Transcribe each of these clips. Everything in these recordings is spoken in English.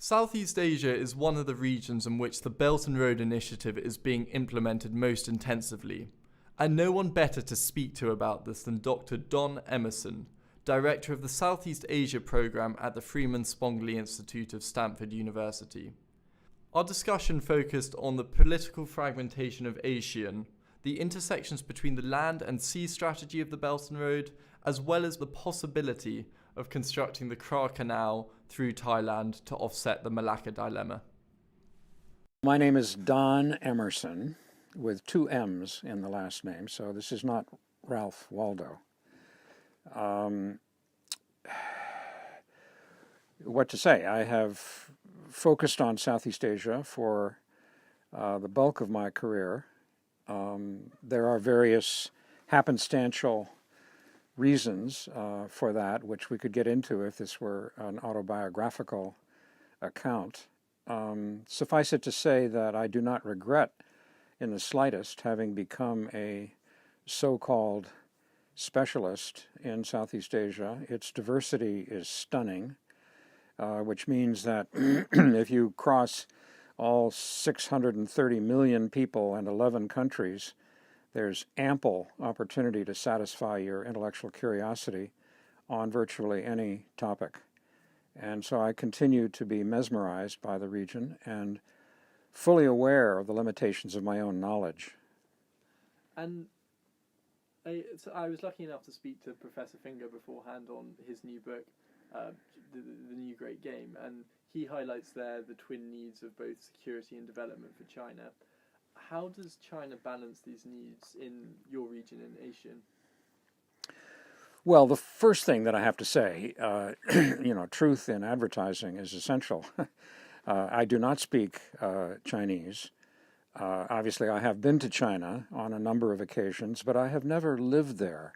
Southeast Asia is one of the regions in which the Belt and Road Initiative is being implemented most intensively, and no one better to speak to about this than Dr. Don Emmerson, Director of the Southeast Asia Programme at the Freeman Spogli Institute of Stanford University. Our discussion focused on the political fragmentation of ASEAN, the intersections between the land and sea strategy of the Belt and Road, as well as the possibility of constructing the Kra Canal through Thailand to offset the Malacca Dilemma. My name is Don Emmerson, with two M's in the last name, so this is not Ralph Waldo. What to say? I have focused on Southeast Asia for the bulk of my career. There are various happenstantial reasons for that, which we could get into if this were an autobiographical account. Suffice it to say that I do not regret in the slightest having become a so-called specialist in Southeast Asia. Its diversity is stunning, which means that if you cross all 630 million people and 11 countries, there's ample opportunity to satisfy your intellectual curiosity on virtually any topic. And so I continue to be mesmerized by the region and fully aware of the limitations of my own knowledge. And I was lucky enough to speak to Professor Finger beforehand on his new book, the New Great Game, and he highlights there the twin needs of both security and development for China. How does China balance these needs in your region in ASEAN? Well, the first thing that I have to say, truth in advertising is essential. I do not speak Chinese. Obviously, I have been to China on a number of occasions, but I have never lived there,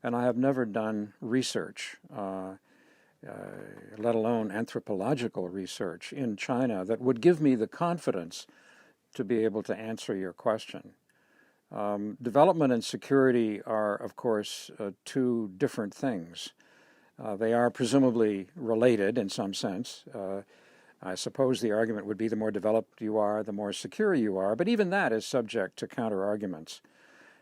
and I have never done research, let alone anthropological research in China that would give me the confidence to be able to answer your question. Development and security are, of course, two different things. They are presumably related in some sense. I suppose the argument would be the more developed you are, the more secure you are, but even that is subject to counter-arguments.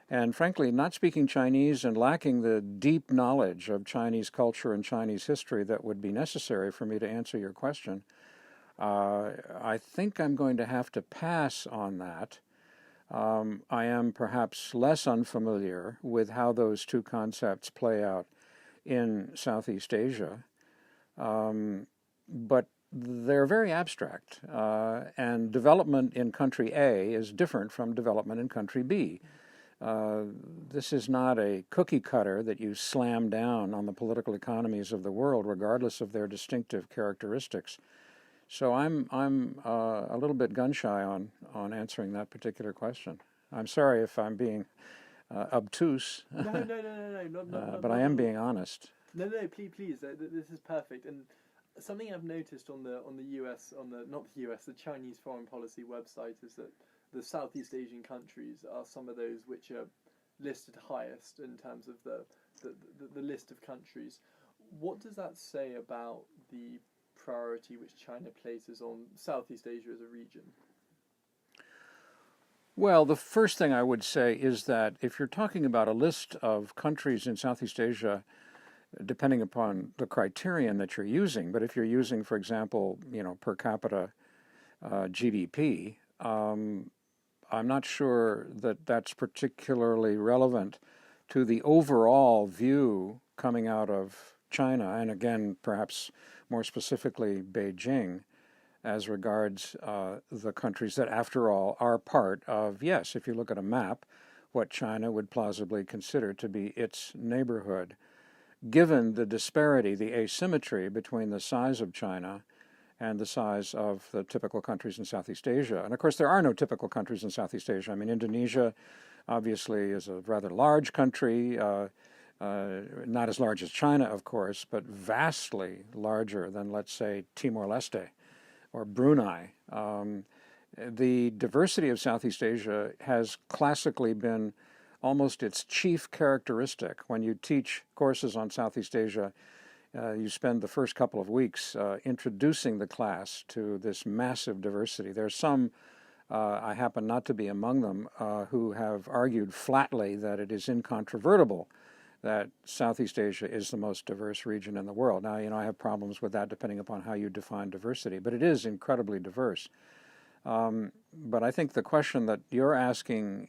And frankly, not speaking Chinese and lacking the deep knowledge of Chinese culture and Chinese history that would be necessary for me to answer your question, I think I'm going to have to pass on that. I am perhaps less unfamiliar with how those two concepts play out in Southeast Asia, but they're very abstract, and development in country A is different from development in country B. This is not a cookie cutter that you slam down on the political economies of the world, regardless of their distinctive characteristics. So I'm a little bit gun-shy on answering that particular question. I'm sorry if I'm being obtuse. No, but I am being honest. No, please. This is perfect. And something I've noticed on the the Chinese foreign policy website is that the Southeast Asian countries are some of those which are listed highest in terms of the list of countries. What does that say about the priority which China places on Southeast Asia as a region? Well, the first thing I would say is that if you're talking about a list of countries in Southeast Asia, depending upon the criterion that you're using, but if you're using, for example, per capita GDP, I'm not sure that that's particularly relevant to the overall view coming out of China, and again, perhaps more specifically Beijing, as regards the countries that, after all, are part of, yes, if you look at a map, what China would plausibly consider to be its neighborhood. Given the disparity, the asymmetry between the size of China and the size of the typical countries in Southeast Asia. And of course, there are no typical countries in Southeast Asia. I mean, Indonesia obviously is a rather large country, not as large as China, of course, but vastly larger than, let's say, Timor-Leste or Brunei. The diversity of Southeast Asia has classically been almost its chief characteristic when you teach courses on Southeast Asia you spend the first couple of weeks introducing the class to this massive diversity. There's some, I happen not to be among them, who have argued flatly that it is incontrovertible that Southeast Asia is the most diverse region in the world. Now, I have problems with that depending upon how you define diversity, but it is incredibly diverse. But I think the question that you're asking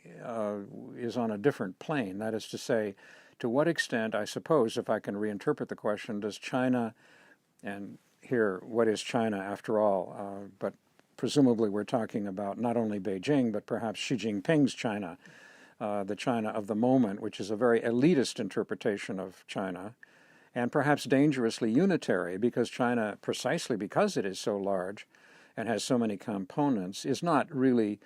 is on a different plane. That is to say, to what extent, I suppose, if I can reinterpret the question, does China, and here, what is China after all? But presumably we're talking about not only Beijing, but perhaps Xi Jinping's China, the China of the moment, which is a very elitist interpretation of China, and perhaps dangerously unitary, because China, precisely because it is so large and has so many components, is not really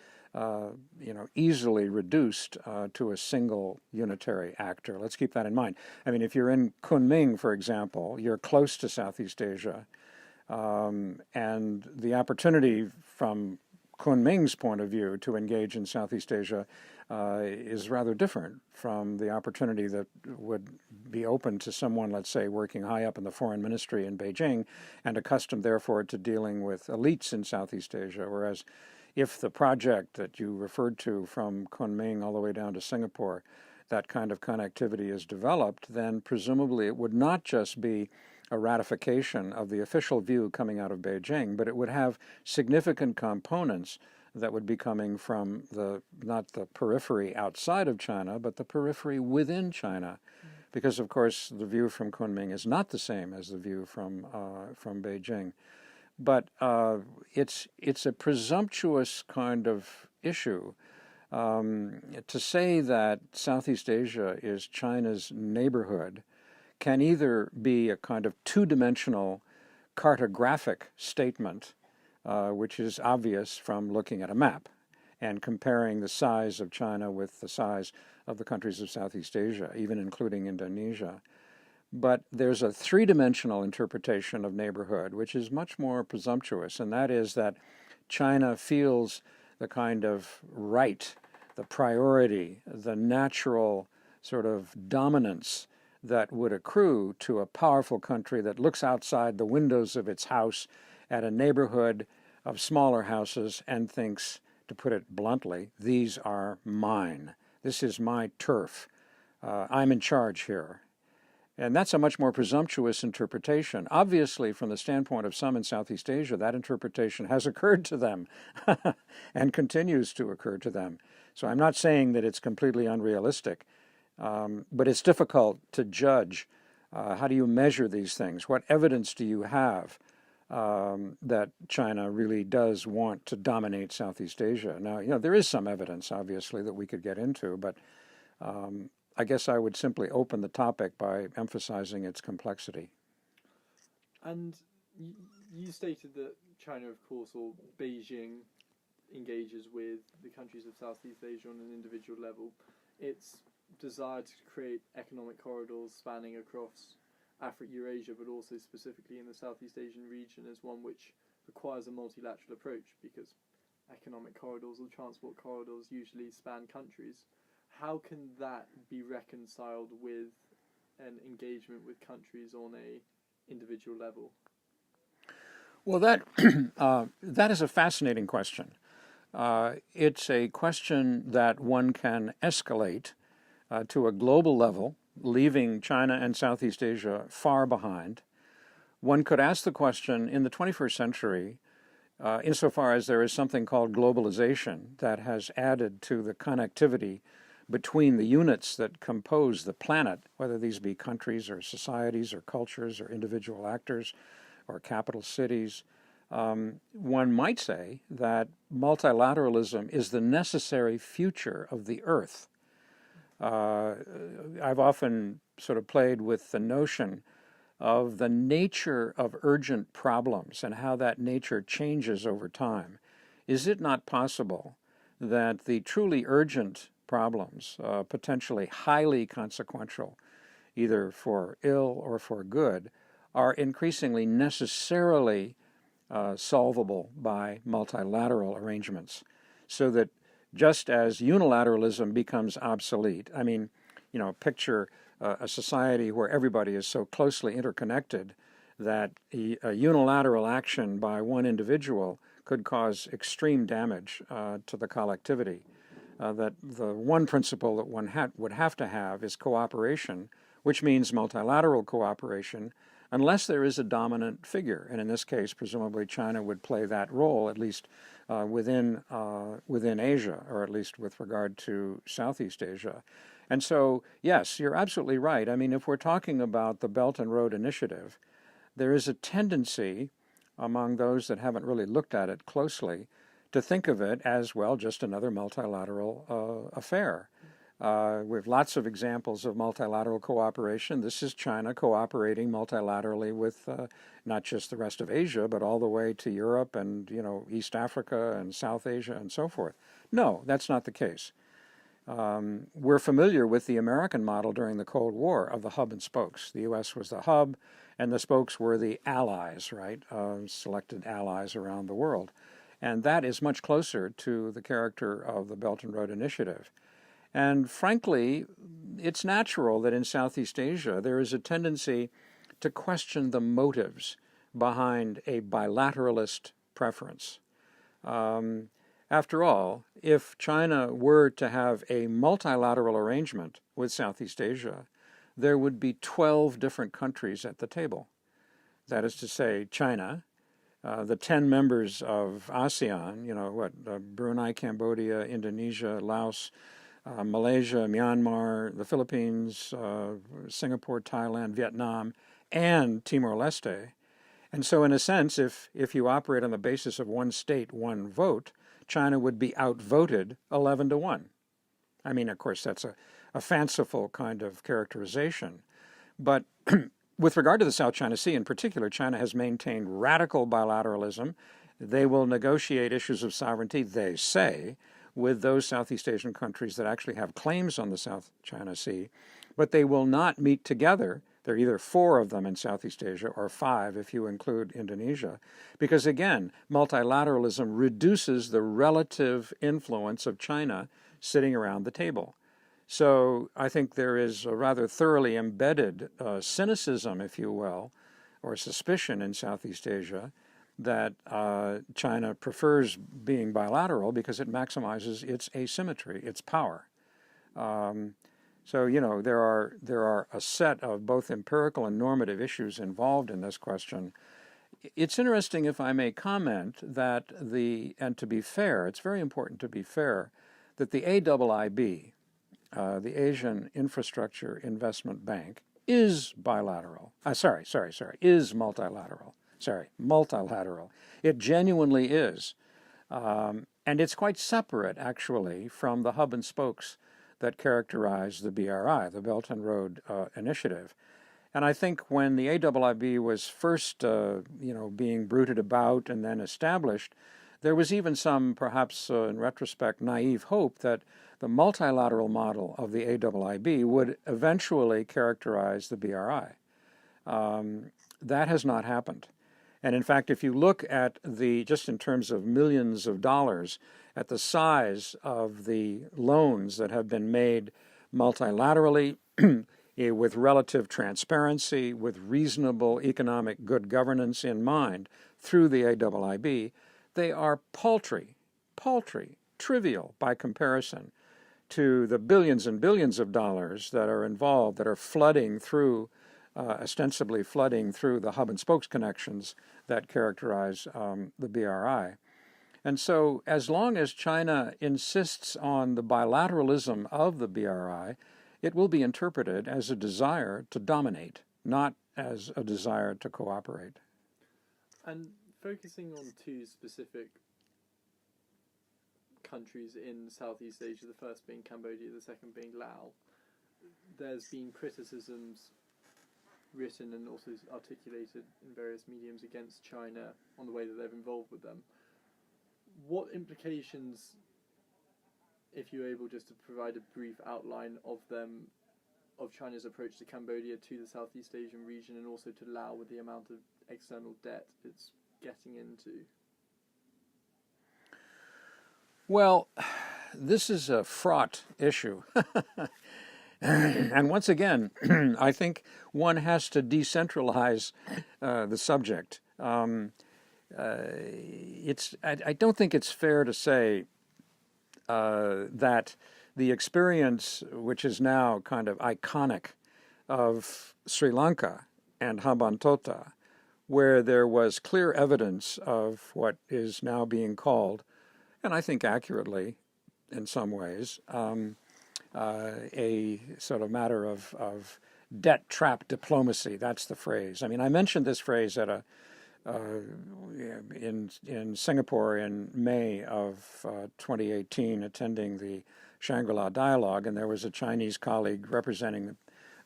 easily reduced to a single unitary actor. Let's keep that in mind. I mean, if you're in Kunming, for example, you're close to Southeast Asia, and the opportunity from Kunming's point of view to engage in Southeast Asia is rather different from the opportunity that would be open to someone, let's say, working high up in the foreign ministry in Beijing and accustomed, therefore, to dealing with elites in Southeast Asia. Whereas if the project that you referred to from Kunming all the way down to Singapore, that kind of connectivity is developed, then presumably it would not just be a ratification of the official view coming out of Beijing, but it would have significant components that would be coming from not the periphery outside of China, but the periphery within China. Because, of course, the view from Kunming is not the same as the view from Beijing. But it's a presumptuous kind of issue to say that Southeast Asia is China's neighborhood can either be a kind of two-dimensional cartographic statement, which is obvious from looking at a map and comparing the size of China with the size of the countries of Southeast Asia, even including Indonesia. But there's a three-dimensional interpretation of neighborhood, which is much more presumptuous, and that is that China feels the kind of right, the priority, the natural sort of dominance that would accrue to a powerful country that looks outside the windows of its house at a neighborhood of smaller houses and thinks, to put it bluntly, these are mine. This is my turf. I'm in charge here. And that's a much more presumptuous interpretation. Obviously, from the standpoint of some in Southeast Asia, that interpretation has occurred to them and continues to occur to them. So I'm not saying that it's completely unrealistic, but it's difficult to judge. How do you measure these things? What evidence do you have that China really does want to dominate Southeast Asia? Now, there is some evidence, obviously, that we could get into, but I guess I would simply open the topic by emphasizing its complexity. And you stated that China, of course, or Beijing, engages with the countries of Southeast Asia on an individual level. Its desire to create economic corridors spanning across Africa, Eurasia, but also specifically in the Southeast Asian region is one which requires a multilateral approach, because economic corridors or transport corridors usually span countries. How can that be reconciled with an engagement with countries on a individual level? Well, that is a fascinating question. It's a question that one can escalate to a global level, leaving China and Southeast Asia far behind. One could ask the question in the 21st century, insofar as there is something called globalization that has added to the connectivity between the units that compose the planet, whether these be countries or societies or cultures or individual actors or capital cities, one might say that multilateralism is the necessary future of the Earth. I've often sort of played with the notion of the nature of urgent problems and how that nature changes over time. Is it not possible that the truly urgent problems, potentially highly consequential, either for ill or for good, are increasingly necessarily solvable by multilateral arrangements, so that just as unilateralism becomes obsolete, picture a society where everybody is so closely interconnected that a unilateral action by one individual could cause extreme damage to the collectivity. That the one principle that one would have to have is cooperation, which means multilateral cooperation, unless there is a dominant figure. And in this case, presumably China would play that role, at least within Asia, or at least with regard to Southeast Asia. And so, yes, you're absolutely right. I mean, if we're talking about the Belt and Road Initiative, there is a tendency among those that haven't really looked at it closely to think of it as, well, just another multilateral affair. We have lots of examples of multilateral cooperation. This is China cooperating multilaterally with not just the rest of Asia, but all the way to Europe and, East Africa and South Asia and so forth. No, that's not the case. We're familiar with the American model during the Cold War of the hub and spokes. The U.S. was the hub, and the spokes were the allies, right? Selected allies around the world. And that is much closer to the character of the Belt and Road Initiative. And frankly, it's natural that in Southeast Asia there is a tendency to question the motives behind a bilateralist preference. After all, if China were to have a multilateral arrangement with Southeast Asia, there would be 12 different countries at the table. That is to say, China, the 10 members of ASEAN, Brunei, Cambodia, Indonesia, Laos, Malaysia, Myanmar, the Philippines, Singapore, Thailand, Vietnam, and Timor-Leste. And so in a sense, if you operate on the basis of one state, one vote, China would be outvoted 11-1. I mean, of course, that's a fanciful kind of characterization. But with regard to the South China Sea in particular, China has maintained radical bilateralism. They will negotiate issues of sovereignty, they say, with those Southeast Asian countries that actually have claims on the South China Sea, but they will not meet together. There are either 4 of them in Southeast Asia or 5 if you include Indonesia, because again, multilateralism reduces the relative influence of China sitting around the table. So I think there is a rather thoroughly embedded cynicism, if you will, or suspicion in Southeast Asia that China prefers being bilateral because it maximizes its asymmetry, its power. So, there are a set of both empirical and normative issues involved in this question. It's interesting, if I may comment, that and to be fair, it's very important to be fair, that the AIIB, the Asian Infrastructure Investment Bank, is bilateral. Is multilateral. Multilateral. It genuinely is. And it's quite separate, actually, from the hub and spokes that characterize the BRI, the Belt and Road Initiative. And I think when the AIIB was first, being bruited about and then established, there was even some, perhaps in retrospect, naive hope that the multilateral model of the AIIB would eventually characterize the BRI. That has not happened. And in fact, if you look at just in terms of millions of dollars, at the size of the loans that have been made multilaterally, with relative transparency, with reasonable economic good governance in mind through the AIIB, they are paltry, trivial by comparison to the billions and billions of dollars that are involved, that are flooding through, ostensibly flooding through the hub and spokes connections that characterize the BRI. And so as long as China insists on the bilateralism of the BRI, it will be interpreted as a desire to dominate, not as a desire to cooperate. And focusing on 2 specific countries in Southeast Asia, the first being Cambodia, the second being Laos, there's been criticisms written and also articulated in various mediums against China on the way that they've involved with them. What implications, if you're able just to provide a brief outline of China's approach to Cambodia, to the Southeast Asian region, and also to Laos with the amount of external debt it's getting into? Well, this is a fraught issue. And once again, I think one has to decentralize the subject. I don't think it's fair to say that the experience, which is now kind of iconic, of Sri Lanka and Hambantota, where there was clear evidence of what is now being called, and I think accurately in some ways, a sort of matter of debt trap diplomacy. That's the phrase. I mean, I mentioned this phrase at in Singapore in May of 2018, attending the Shangri-La Dialogue, and there was a Chinese colleague representing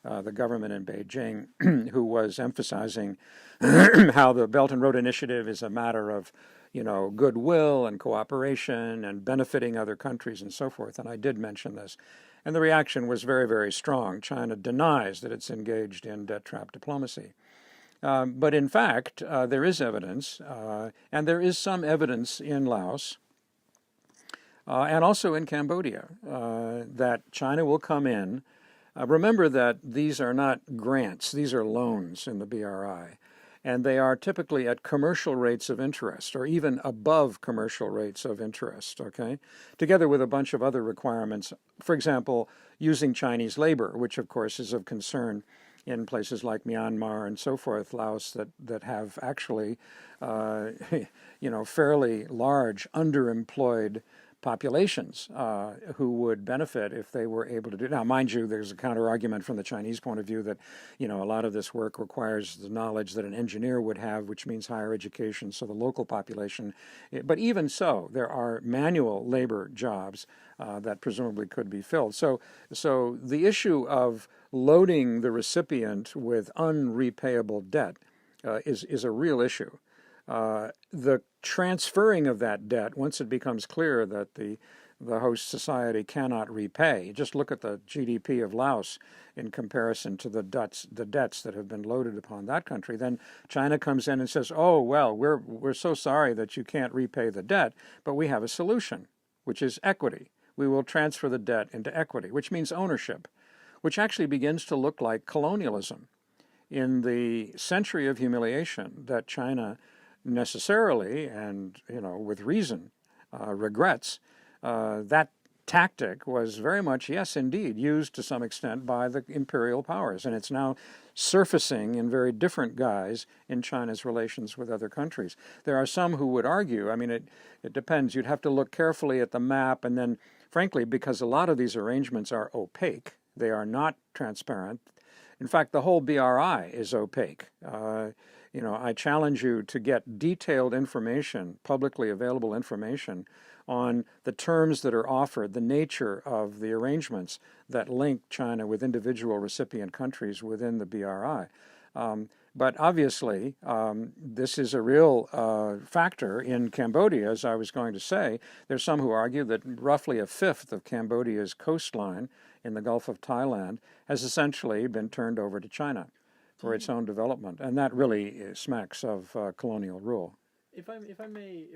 the government in Beijing who was emphasizing how the Belt and Road Initiative is a matter of, goodwill and cooperation and benefiting other countries and so forth. And I did mention this. And the reaction was very, very strong. China denies that it's engaged in debt trap diplomacy. But in fact, there is evidence, and there is some evidence in Laos and also in Cambodia that China will come in. Remember that these are not grants, these are loans in the BRI, and they are typically at commercial rates of interest or even above commercial rates of interest, okay, together with a bunch of other requirements. For example, using Chinese labor, which of course is of concern in places like Myanmar and so forth, Laos, that have actually, fairly large underemployed populations who would benefit if they were able to do it. Now, mind you, there's a counter argument from the Chinese point of view that, a lot of this work requires the knowledge that an engineer would have, which means higher education, so the local population. But even so, there are manual labor jobs that presumably could be filled. So the issue of loading the recipient with unrepayable debt is a real issue. The transferring of that debt, once it becomes clear that the host society cannot repay, just look at the GDP of Laos in comparison to the debts that have been loaded upon that country, then China comes in and says, oh, well, we're so sorry that you can't repay the debt, but we have a solution, which is equity. We will transfer the debt into equity, which means ownership, which actually begins to look like colonialism. In the century of humiliation that China necessarily and with reason regrets, that tactic was very much, yes, indeed, used to some extent by the imperial powers, and it's now surfacing in very different guise in China's relations with other countries. There are some who would argue, I mean, it depends. You'd have to look carefully at the map, and then, frankly, because a lot of these arrangements are opaque, they are not transparent. In fact, the whole BRI is opaque. I challenge you to get detailed information, publicly available information, on the terms that are offered, the nature of the arrangements that link China with individual recipient countries within the BRI. But obviously, this is a real factor in Cambodia, as I was going to say. There's some who argue that roughly a fifth of Cambodia's coastline in the Gulf of Thailand has essentially been turned over to China for its own development, and that really smacks of colonial rule. If I may,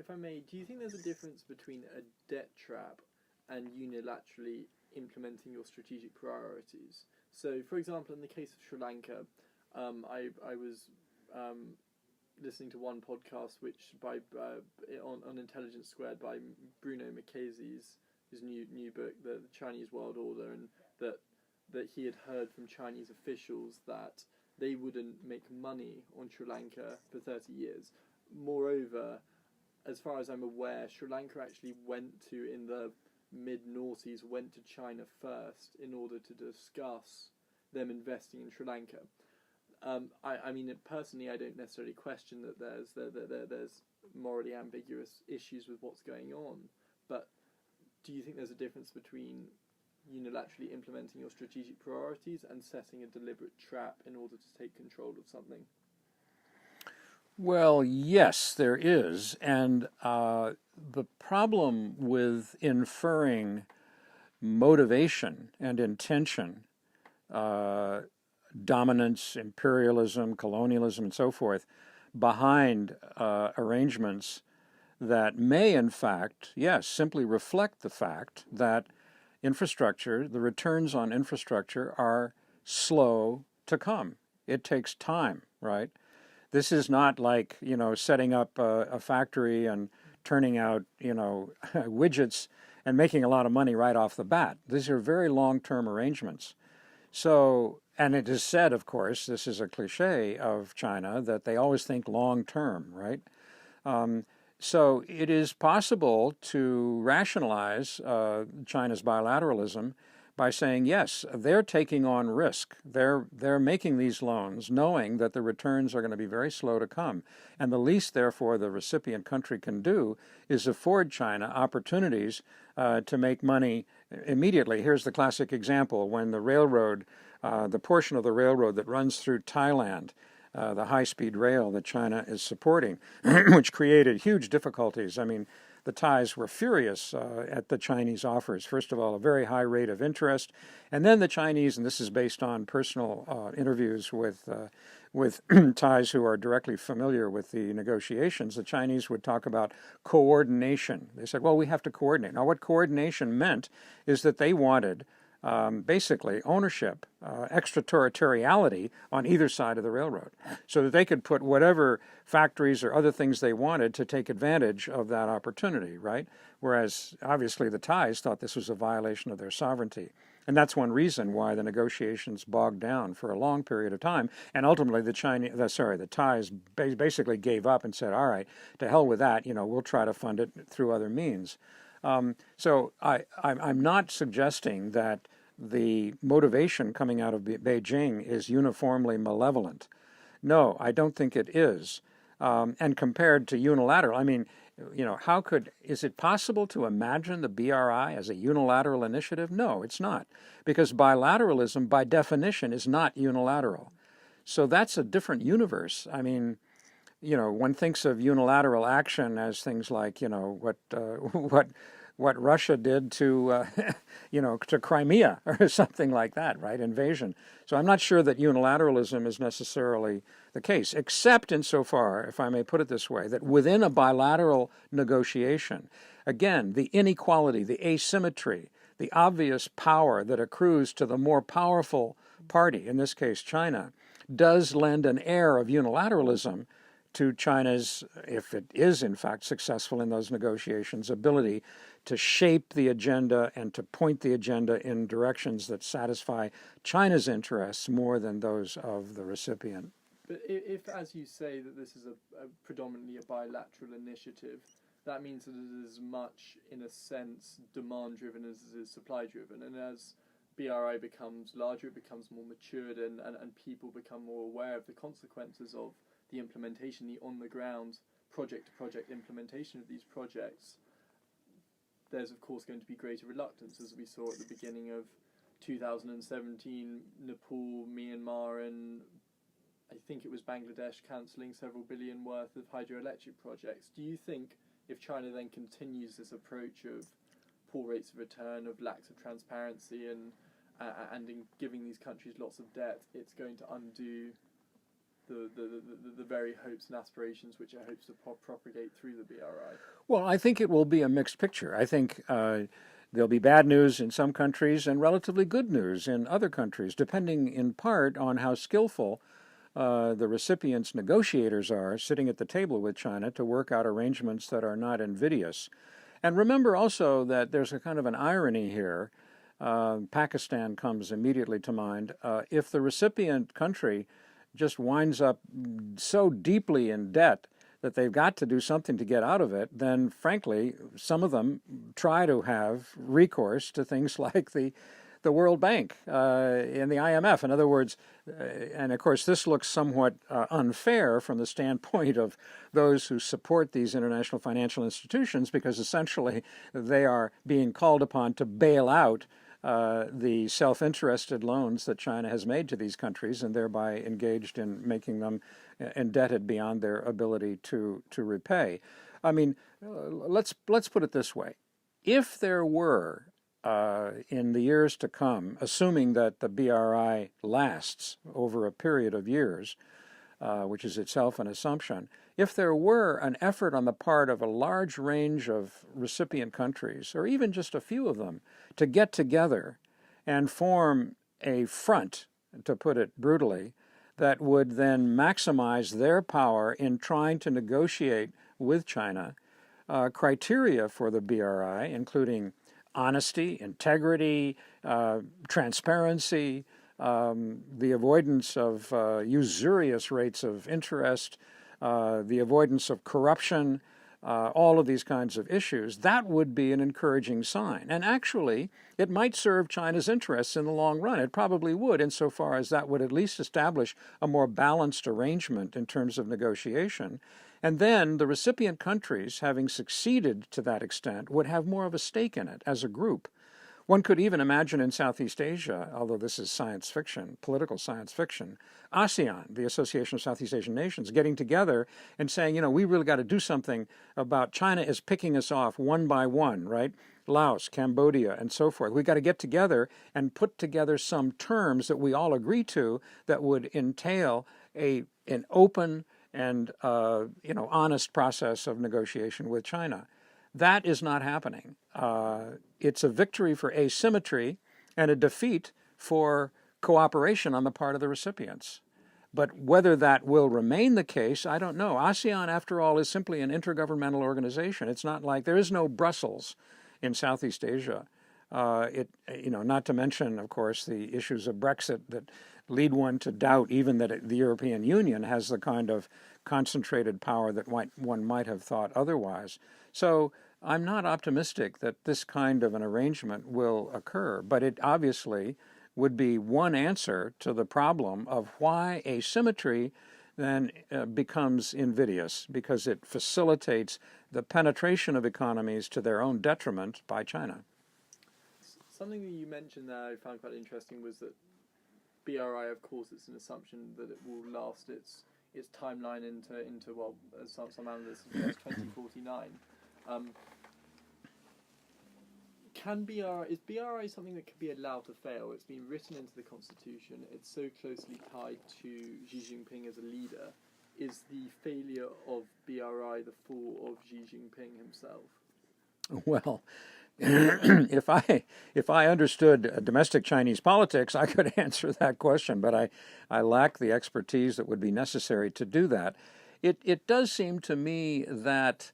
do you think there's a difference between a debt trap and unilaterally implementing your strategic priorities? So, for example, in the case of Sri Lanka, I was listening to one podcast which on Intelligence Squared by Bruno Mackay's his new book, the Chinese World Order, and that he had heard from Chinese officials that they wouldn't make money on Sri Lanka for 30 years. Moreover, as far as I'm aware, Sri Lanka actually in the mid-noughties, went to China first in order to discuss them investing in Sri Lanka. I mean, personally, I don't necessarily question that there's morally ambiguous issues with what's going on, but do you think there's a difference between unilaterally implementing your strategic priorities and setting a deliberate trap in order to take control of something? Well, yes, there is. And the problem with inferring motivation and intention, dominance, imperialism, colonialism, and so forth, behind arrangements that may, in fact, yes, simply reflect the fact that infrastructure, the returns on infrastructure are slow to come. It takes time, right? This is not like, setting up a factory and turning out, widgets and making a lot of money right off the bat. These are very long-term arrangements. So, and it is said, of course, this is a cliche of China, that they always think long-term, right? So it is possible to rationalize China's bilateralism by saying, yes, they're taking on risk. They're making these loans knowing that the returns are going to be very slow to come. And the least, therefore, the recipient country can do is afford China opportunities to make money immediately. Here's the classic example. When the railroad, the portion of the railroad that runs through Thailand, the high-speed rail that China is supporting, which created huge difficulties. I mean, the Thais were furious at the Chinese offers. First of all, a very high rate of interest, and then the Chinese, and this is based on personal interviews with Thais who are directly familiar with the negotiations, the Chinese would talk about coordination. They said, well, we have to coordinate. Now, what coordination meant is that they wanted basically ownership, extraterritoriality on either side of the railroad, so that they could put whatever factories or other things they wanted to take advantage of that opportunity, right? Whereas obviously the Thais thought this was a violation of their sovereignty. And that's one reason why the negotiations bogged down for a long period of time. And ultimately the Thais basically gave up and said, all right, to hell with that, we'll try to fund it through other means. So I'm not suggesting that the motivation coming out of Beijing is uniformly malevolent. No, I don't think it is. And compared to unilateral, I mean, is it possible to imagine the BRI as a unilateral initiative? No, it's not. Because bilateralism, by definition, is not unilateral. So that's a different universe. I mean, one thinks of unilateral action as things like, what Russia did to, to Crimea or something like that, right? Invasion. So I'm not sure that unilateralism is necessarily the case, except insofar, if I may put it this way, that within a bilateral negotiation, again, the inequality, the asymmetry, the obvious power that accrues to the more powerful party, in this case China, does lend an air of unilateralism to China's, if it is in fact successful in those negotiations, ability to shape the agenda and to point the agenda in directions that satisfy China's interests more than those of the recipient. But if, as you say, that this is a predominantly a bilateral initiative, that means that it is as much, in a sense, demand-driven as it is supply-driven. And as BRI becomes larger, it becomes more matured, and people become more aware of the consequences of the implementation, the on-the-ground, project-to-project implementation of these projects. There's, of course, going to be greater reluctance, as we saw at the beginning of 2017, Nepal, Myanmar, and I think it was Bangladesh cancelling several billion worth of hydroelectric projects. Do you think if China then continues this approach of poor rates of return, of lacks of transparency, and in giving these countries lots of debt, it's going to undo the very hopes and aspirations which it hopes to propagate through the BRI? Well, I think it will be a mixed picture. I think there'll be bad news in some countries and relatively good news in other countries, depending in part on how skillful the recipients' negotiators are sitting at the table with China to work out arrangements that are not invidious. And remember also that there's a kind of an irony here. Pakistan comes immediately to mind. If the recipient country just winds up so deeply in debt that they've got to do something to get out of it, then frankly, some of them try to have recourse to things like the World Bank and the IMF. In other words, and of course this looks somewhat unfair from the standpoint of those who support these international financial institutions, because essentially they are being called upon to bail out the self-interested loans that China has made to these countries, and thereby engaged in making them indebted beyond their ability to repay. I mean, let's put it this way. If there were, in the years to come, assuming that the BRI lasts over a period of years, which is itself an assumption. If there were an effort on the part of a large range of recipient countries, or even just a few of them, to get together and form a front, to put it brutally, that would then maximize their power in trying to negotiate with China criteria for the BRI, including honesty, integrity, transparency, the avoidance of usurious rates of interest, the avoidance of corruption, all of these kinds of issues, that would be an encouraging sign. And actually, it might serve China's interests in the long run. It probably would, insofar as that would at least establish a more balanced arrangement in terms of negotiation. And then the recipient countries, having succeeded to that extent, would have more of a stake in it as a group. One could even imagine in Southeast Asia, although this is science fiction, political science fiction, ASEAN, the Association of Southeast Asian Nations, getting together and saying, you know, we really got to do something about China is picking us off one by one, right? Laos, Cambodia, and so forth. We got to get together and put together some terms that we all agree to that would entail an open and honest process of negotiation with China. That is not happening. It's a victory for asymmetry and a defeat for cooperation on the part of the recipients. But whether that will remain the case, I don't know. ASEAN, after all, is simply an intergovernmental organization. It's not like there is no Brussels in Southeast Asia. Not to mention, of course, the issues of Brexit that lead one to doubt even that the European Union has the kind of concentrated power that one might have thought otherwise. So I'm not optimistic that this kind of an arrangement will occur, but it obviously would be one answer to the problem of why asymmetry then becomes invidious, because it facilitates the penetration of economies to their own detriment by China. Something that you mentioned there I found quite interesting was that BRI, of course, it's an assumption that it will last its timeline into well, as some analysts suggest, 2049. Is BRI something that can be allowed to fail? It's been written into the constitution. It's so closely tied to Xi Jinping as a leader. Is the failure of BRI the fall of Xi Jinping himself? Well, if I understood domestic Chinese politics, I could answer that question, but I lack the expertise that would be necessary to do that. It does seem to me that,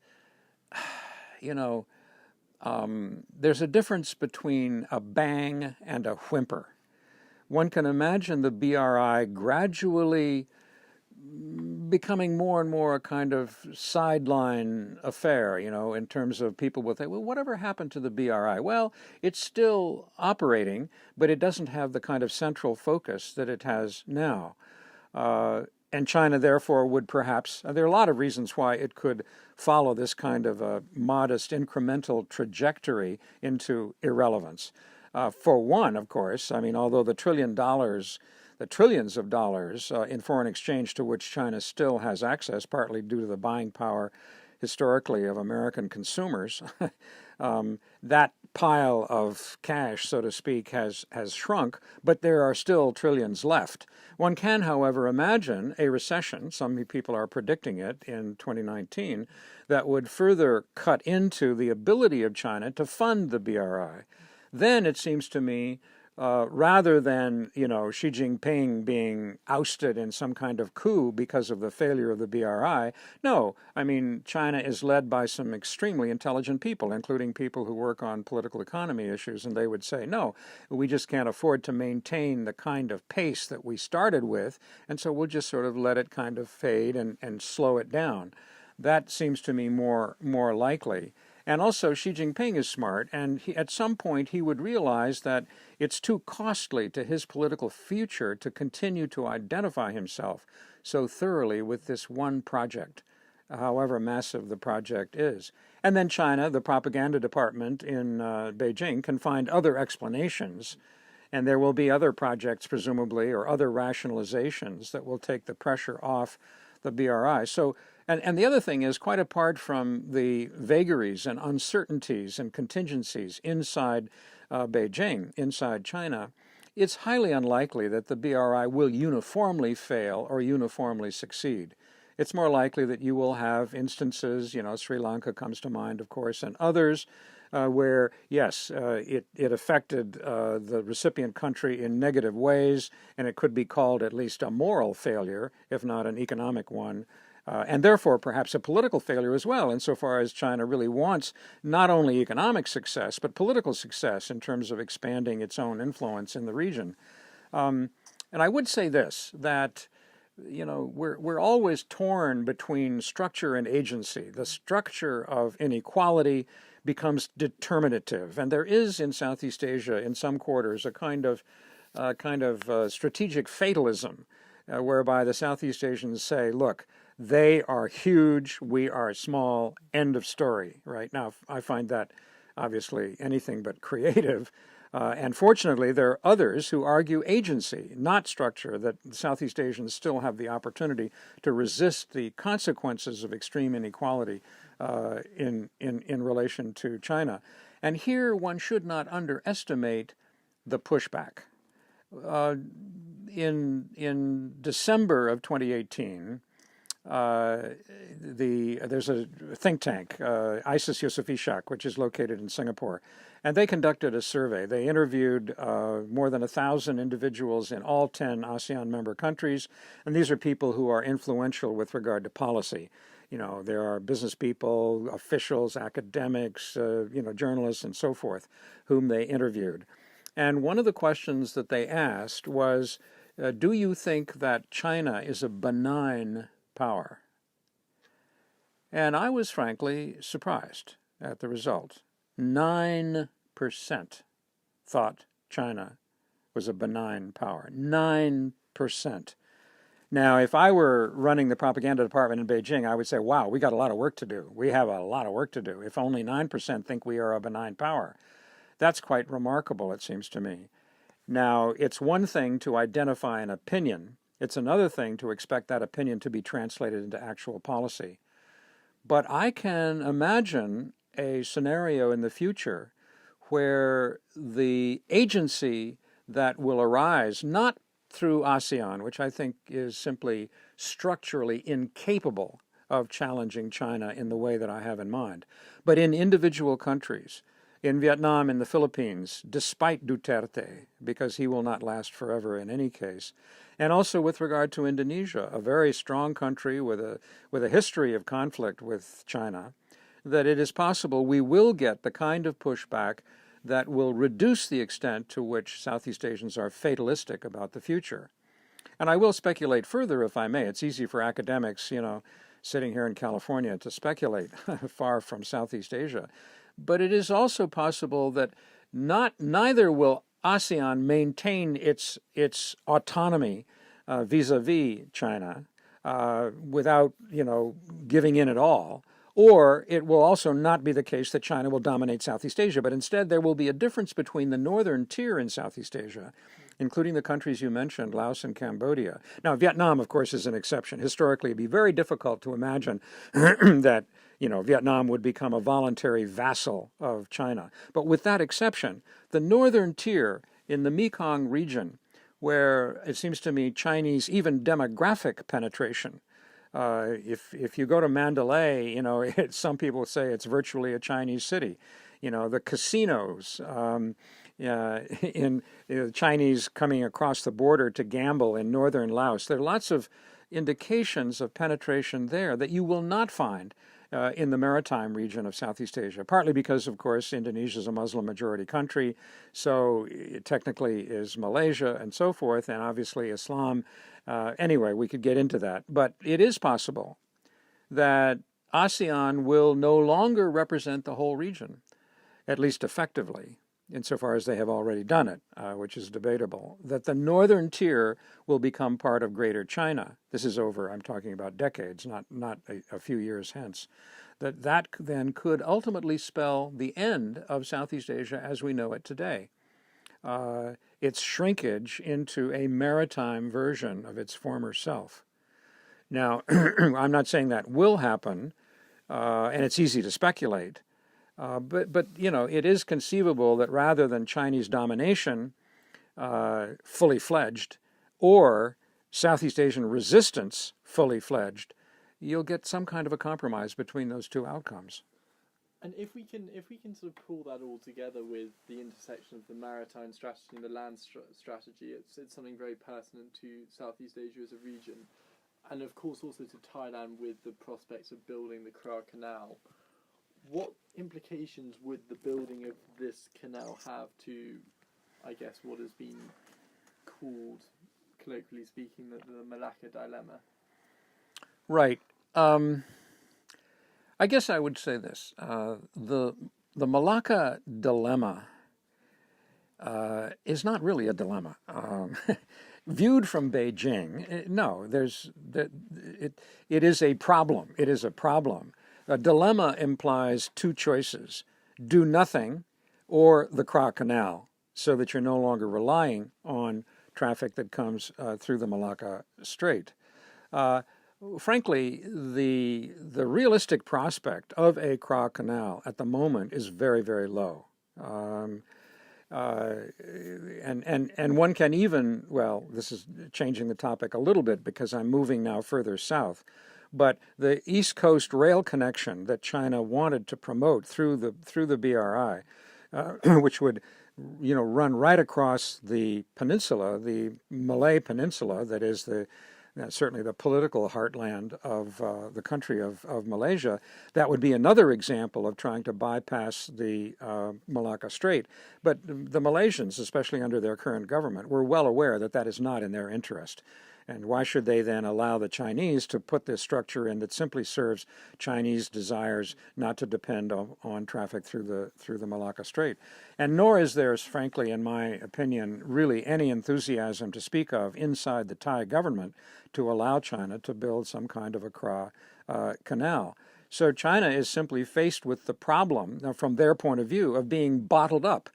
there's a difference between a bang and a whimper. One can imagine the BRI gradually becoming more and more a kind of sideline affair, in terms of people will think, well, whatever happened to the BRI? Well, it's still operating, but it doesn't have the kind of central focus that it has now. And China, therefore, would perhaps, there are a lot of reasons why it could follow this kind of a modest incremental trajectory into irrelevance. For one, of course, although the trillions of dollars in foreign exchange to which China still has access, partly due to the buying power historically of American consumers, that pile of cash, so to speak, has shrunk, but there are still trillions left. One can, however, imagine a recession, some people are predicting it in 2019, that would further cut into the ability of China to fund the BRI. Then it seems to me, rather than, Xi Jinping being ousted in some kind of coup because of the failure of the BRI, no, China is led by some extremely intelligent people, including people who work on political economy issues, and they would say, no, we just can't afford to maintain the kind of pace that we started with, and so we'll just sort of let it kind of fade and slow it down. That seems to me more likely. And also, Xi Jinping is smart, and at some point he would realize that it's too costly to his political future to continue to identify himself so thoroughly with this one project, however massive the project is. And then China, the propaganda department in Beijing, can find other explanations, and there will be other projects, presumably, or other rationalizations that will take the pressure off the BRI. So, and the other thing is, quite apart from the vagaries and uncertainties and contingencies inside Beijing, inside China, it's highly unlikely that the BRI will uniformly fail or uniformly succeed. It's more likely that you will have instances, Sri Lanka comes to mind, of course, and others, where, yes, it affected the recipient country in negative ways, and it could be called at least a moral failure, if not an economic one, and therefore perhaps a political failure as well, insofar as China really wants not only economic success, but political success in terms of expanding its own influence in the region. And I would say this, that we're always torn between structure and agency. The structure of inequality becomes determinative, and there is in Southeast Asia, in some quarters, a kind of strategic fatalism, whereby the Southeast Asians say, "Look, they are huge, we are small. End of story." Right now, I find that obviously anything but creative. And fortunately, there are others who argue agency, not structure, that Southeast Asians still have the opportunity to resist the consequences of extreme inequality in relation to China. And here one should not underestimate the pushback. In December of 2018, there's a think tank, ISIS Yusof Ishak, which is located in Singapore, and they conducted a survey. They interviewed more than 1,000 individuals in all 10 ASEAN member countries, and these are people who are influential with regard to policy. There are business people, officials, academics, journalists, and so forth, whom they interviewed. And one of the questions that they asked was, do you think that China is a benign power? And I was frankly surprised at the result. 9% thought China was a benign power. 9%. Now, if I were running the propaganda department in Beijing, I would say, wow, we got a lot of work to do. We have a lot of work to do. If only 9% think we are a benign power. That's quite remarkable, it seems to me. Now, it's one thing to identify an opinion. It's another thing to expect that opinion to be translated into actual policy. But I can imagine a scenario in the future where the agency that will arise, not through ASEAN, which I think is simply structurally incapable of challenging China in the way that I have in mind, but in individual countries, in Vietnam, in the Philippines, despite Duterte, because he will not last forever in any case, and also with regard to Indonesia, a very strong country with a history of conflict with China, that it is possible we will get the kind of pushback that will reduce the extent to which Southeast Asians are fatalistic about the future. And I will speculate further, if I may. It's easy for academics, sitting here in California to speculate far from Southeast Asia. But it is also possible that neither will ASEAN maintain its autonomy vis-a-vis China without, giving in at all. Or it will also not be the case that China will dominate Southeast Asia, but instead there will be a difference between the northern tier in Southeast Asia, including the countries you mentioned, Laos and Cambodia. Now, Vietnam, of course, is an exception. Historically, it'd be very difficult to imagine that, Vietnam would become a voluntary vassal of China. But with that exception, the northern tier in the Mekong region, where it seems to me Chinese, even demographic penetration, if you go to Mandalay, some people say it's virtually a Chinese city. The casinos, in Chinese coming across the border to gamble in northern Laos. There are lots of indications of penetration there that you will not find in the maritime region of Southeast Asia, partly because, of course, Indonesia is a Muslim-majority country, so it technically is Malaysia and so forth, and obviously Islam. Anyway, we could get into that. But it is possible that ASEAN will no longer represent the whole region, at least effectively, insofar as they have already done it, which is debatable, that the northern tier will become part of Greater China. This is over, I'm talking about decades, not a few years hence. That then could ultimately spell the end of Southeast Asia as we know it today. Its shrinkage into a maritime version of its former self. Now, I'm not saying that will happen, and it's easy to speculate, but it is conceivable that rather than Chinese domination, fully fledged, or Southeast Asian resistance fully fledged, you'll get some kind of a compromise between those two outcomes. And if we can sort of pull that all together with the intersection of the maritime strategy and the land strategy, it's something very pertinent to Southeast Asia as a region, and of course also to Thailand with the prospects of building the Kra Canal. What implications would the building of this canal have to, I guess, what has been called, colloquially speaking, the Malacca Dilemma? Right. I guess I would say this. The Malacca Dilemma is not really a dilemma. Viewed from Beijing, no, it is a problem. It is a problem. A dilemma implies two choices: do nothing or the Kra Canal, so that you're no longer relying on traffic that comes through the Malacca Strait. Frankly, the realistic prospect of a Kra Canal at the moment is very, very low. And one can even, well, this is changing the topic a little bit because I'm moving now further south, but the East Coast rail connection that China wanted to promote through the BRI, which would, run right across the peninsula, the Malay Peninsula, that is certainly the political heartland of the country of Malaysia. That would be another example of trying to bypass the Malacca Strait. But the Malaysians, especially under their current government, were well aware that that is not in their interest. And why should they then allow the Chinese to put this structure in that simply serves Chinese desires not to depend on traffic through the Malacca Strait? And nor is there, frankly, in my opinion, really any enthusiasm to speak of inside the Thai government to allow China to build some kind of a Kra Canal. So China is simply faced with the problem, from their point of view, of being bottled up.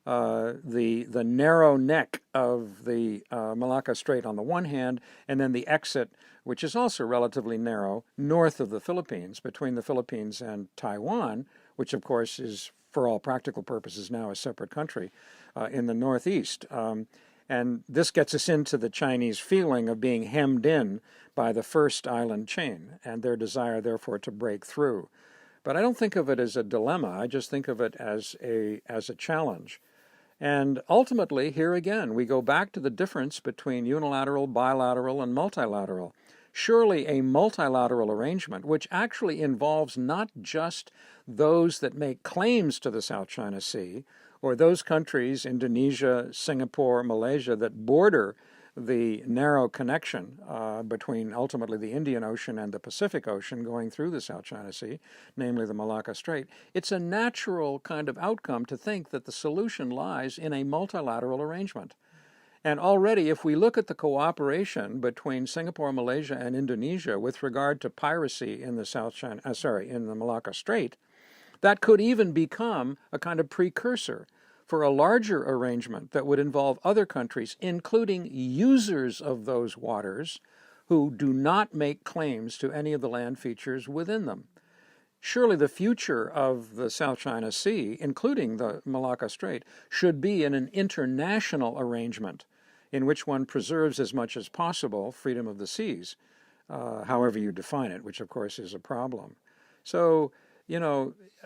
The narrow neck of the Malacca Strait on the one hand, and then the exit, which is also relatively narrow, north of the Philippines, between the Philippines and Taiwan, which of course is, for all practical purposes, now a separate country in the northeast. And this gets us into the Chinese feeling of being hemmed in by the first island chain, and their desire, therefore, to break through. But I don't think of it as a dilemma. I just think of it as a challenge. And ultimately, here again, we go back to the difference between unilateral, bilateral, and multilateral. Surely a multilateral arrangement, which actually involves not just those that make claims to the South China Sea, or those countries, Indonesia, Singapore, Malaysia, that border the narrow connection between ultimately the Indian Ocean and the Pacific Ocean going through the South China Sea, namely the Malacca Strait. It's a natural kind of outcome to think that the solution lies in a multilateral arrangement. And already, if we look at the cooperation between Singapore, Malaysia, and Indonesia with regard to piracy in the in the Malacca Strait, that could even become a kind of precursor for a larger arrangement that would involve other countries, including users of those waters, who do not make claims to any of the land features within them. Surely the future of the South China Sea, including the Malacca Strait, should be in an international arrangement in which one preserves as much as possible freedom of the seas, however you define it, which of course is a problem. So,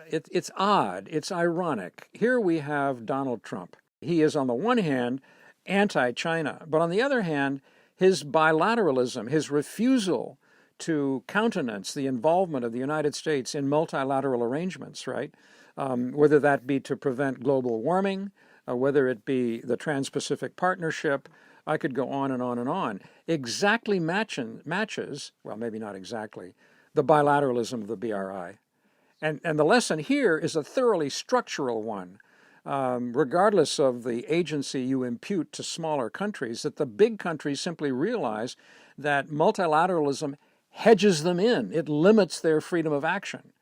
it's odd, it's ironic. Here we have Donald Trump. He is, on the one hand, anti-China, but on the other hand, his bilateralism, his refusal to countenance the involvement of the United States in multilateral arrangements, right? Whether that be to prevent global warming, whether it be the Trans-Pacific Partnership, I could go on and on and on. Exactly matches, well, maybe not exactly, the bilateralism of the BRI. And the lesson here is a thoroughly structural one, regardless of the agency you impute to smaller countries, that the big countries simply realize that multilateralism hedges them in. It limits their freedom of action.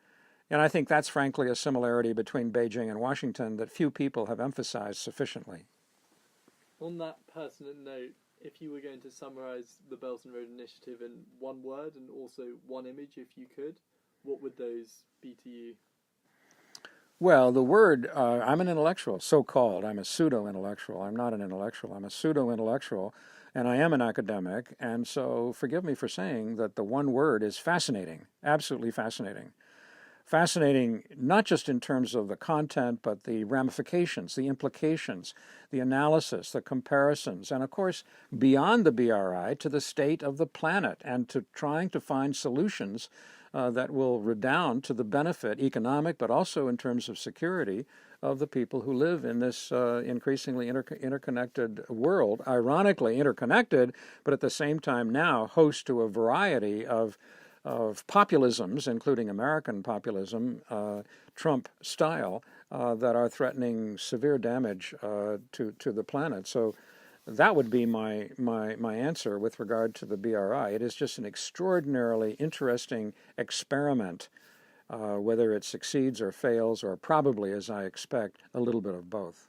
And I think that's frankly a similarity between Beijing and Washington that few people have emphasized sufficiently. On that pertinent note, if you were going to summarize the Belt and Road Initiative in one word and also one image, if you could, what would those be to you? Well, the word, I'm an intellectual, so-called. I'm a pseudo-intellectual. I'm not an intellectual. I'm a pseudo-intellectual, and I am an academic. And so forgive me for saying that the one word is fascinating, absolutely fascinating. Fascinating, not just in terms of the content, but the ramifications, the implications, the analysis, the comparisons, and of course, beyond the BRI to the state of the planet and to trying to find solutions that will redound to the benefit, economic, but also in terms of security, of the people who live in this increasingly interconnected world, ironically interconnected, but at the same time now host to a variety of populisms, including American populism, Trump style, that are threatening severe damage to the planet. So that would be my answer with regard to the BRI. It is just an extraordinarily interesting experiment, whether it succeeds or fails, or probably, as I expect, a little bit of both.